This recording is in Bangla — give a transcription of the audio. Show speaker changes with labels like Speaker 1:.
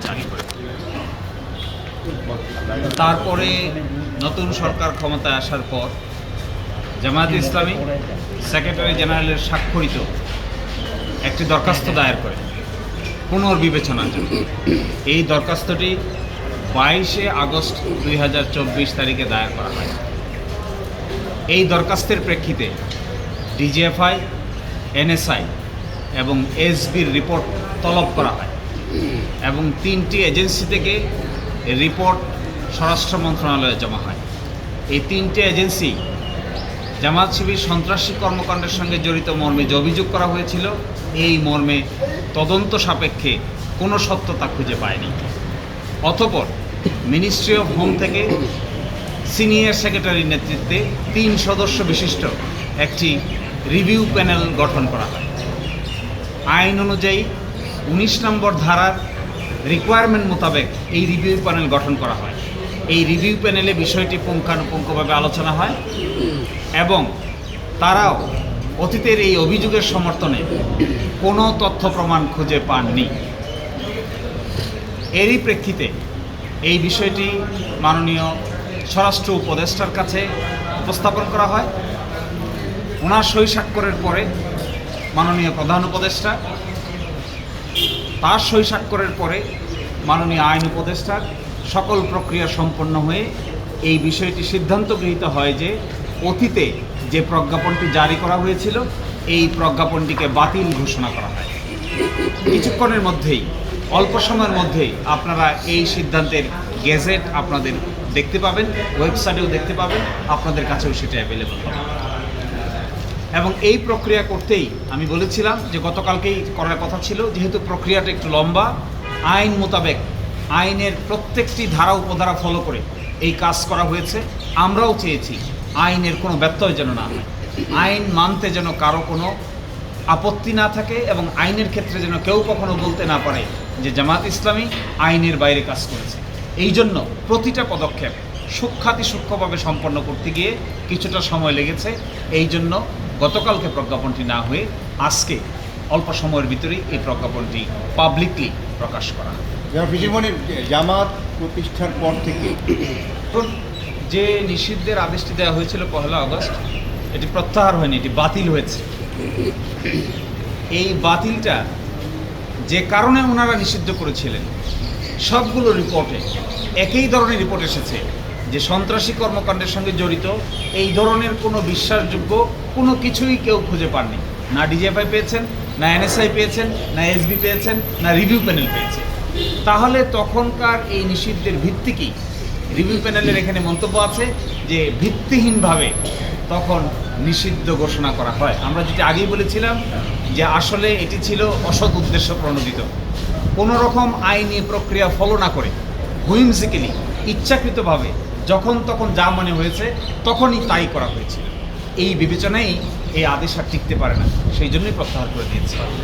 Speaker 1: জারি করে। তারপরে নতুন সরকার ক্ষমতায় আসার পর জামায়াতে ইসলামী সেক্রেটারি জেনারেলের স্বাক্ষরিত একটি দরখাস্ত দায়ের করে পুনর্বিবেচনার জন্য। এই দরখাস্তটি 22শে আগস্ট 2024 তারিখে দায়ের করা হয়। এই দরখাস্তের প্রেক্ষিতে ডিজিএফআই, এনএসআই এবং এসবির রিপোর্ট তলব করা হয় এবং 3টি এজেন্সি থেকে রিপোর্ট স্বরাষ্ট্র মন্ত্রণালয়ে জমা হয়। এই 3টে এজেন্সি জামায়াত শিবির সন্ত্রাসী কর্মকাণ্ডের সঙ্গে জড়িত মর্মে যে অভিযোগ করা হয়েছিল, এই মর্মে তদন্ত সাপেক্ষে কোনো সত্যতা খুঁজে পায়নি। অতঃপর মিনিস্ট্রি অফ হোম থেকে সিনিয়র সেক্রেটারির নেতৃত্বে 3 সদস্য বিশিষ্ট একটি রিভিউ প্যানেল গঠন করা হয়। আইন অনুযায়ী 19 নম্বর ধারার রিকোয়ারমেন্ট মোতাবেক এই রিভিউ প্যানেল গঠন করা হয়। এই রিভিউ প্যানেলে বিষয়টি পুঙ্খানুপুঙ্খভাবে আলোচনা হয় এবং তারাও অতীতের এই অভিযোগের সমর্থনে কোনো তথ্য প্রমাণ খুঁজে পাননি। এরই প্রেক্ষিতে এই বিষয়টি মাননীয় স্বরাষ্ট্র উপদেষ্টার কাছে উপস্থাপন করা হয়। ওনার সই স্বাক্ষরের পরে মাননীয় প্রধান উপদেষ্টা, তার সই স্বাক্ষরের পরে মাননীয় আইন উপদেষ্টার সকল প্রক্রিয়া সম্পন্ন হয়ে এই বিষয়টি সিদ্ধান্ত গৃহীত হয় যে অতীতে যে প্রজ্ঞাপনটি জারি করা হয়েছিল, এই প্রজ্ঞাপনটিকে বাতিল ঘোষণা করা হয়। কিছুক্ষণের মধ্যেই, অল্প সময়ের মধ্যেই আপনারা এই সিদ্ধান্তের গেজেট আপনাদের দেখতে পাবেন, ওয়েবসাইটেও দেখতে পাবেন, আপনাদের কাছেও সেটা অ্যাভেলেবল হবে। এবং এই প্রক্রিয়া করতেই আমি বলেছিলাম যে গতকালকেই করার কথা ছিল, যেহেতু প্রক্রিয়াটা একটু লম্বা, আইন মোতাবেক আইনের প্রত্যেকটি ধারা উপধারা ফলো করে এই কাজ করা হয়েছে। আমরাও চেয়েছি আইনের কোনো ব্যত্যয় যেন না হয়, আইন মানতে যেন কারো কোনো আপত্তি না থাকে এবং আইনের ক্ষেত্রে যেন কেউ কখনো বলতে না পারে যে জামায়াত ইসলামী আইনের বাইরে কাজ করেছে। এই জন্য প্রতিটা পদক্ষেপ সূক্ষ্মভাবে সম্পন্ন করতে গিয়ে কিছুটা সময় লেগেছে। এই জন্য গতকালকে প্রজ্ঞাপনটি না হয়ে আজকে অল্প সময়ের ভিতরেই এই প্রজ্ঞাপনটি পাবলিকলি প্রকাশ করা হয়।
Speaker 2: জামাত প্রতিষ্ঠার পর থেকে
Speaker 1: যে নিষিদ্ধের আদেশটি দেওয়া হয়েছিল 1 আগস্ট, এটি প্রত্যাহার হয়নি, এটি বাতিল হয়েছে। এই বাতিলটা যে কারণে ওনারা নিষিদ্ধ করেছিলেন, সবগুলো রিপোর্টে একই ধরনের রিপোর্ট এসেছে যে সন্ত্রাসী কর্মকাণ্ডের সঙ্গে জড়িত এই ধরনের কোনো বিশ্বাসযোগ্য কোনো কিছুই কেউ খুঁজে পাননি। না ডিজিএফআই পেয়েছেন, না এনএসআই পেয়েছেন, না এসবি পেয়েছেন, না রিভিউ প্যানেল পেয়েছে। তাহলে তখনকার এই নিষিদ্ধের ভিত্তি কী? রিভিউ প্যানেলের এখানে মন্তব্য আছে যে ভিত্তিহীনভাবে তখন নিষিদ্ধ ঘোষণা করা হয়। আমরা যেটা আগেই বলেছিলাম যে আসলে এটি ছিল অসৎ উদ্দেশ্য প্রণোদিত, কোনো রকম আইনি প্রক্রিয়া ফলো না করে হুইমসিক্যালি, ইচ্ছাকৃতভাবে যখন তখন যা মনে হয়েছে তখনই তাই করা হয়েছিল। এই বিবেচনায় এই আদেশ আর টিকতে পারে না, সেই জন্যই প্রত্যাহার করে দিয়েছে।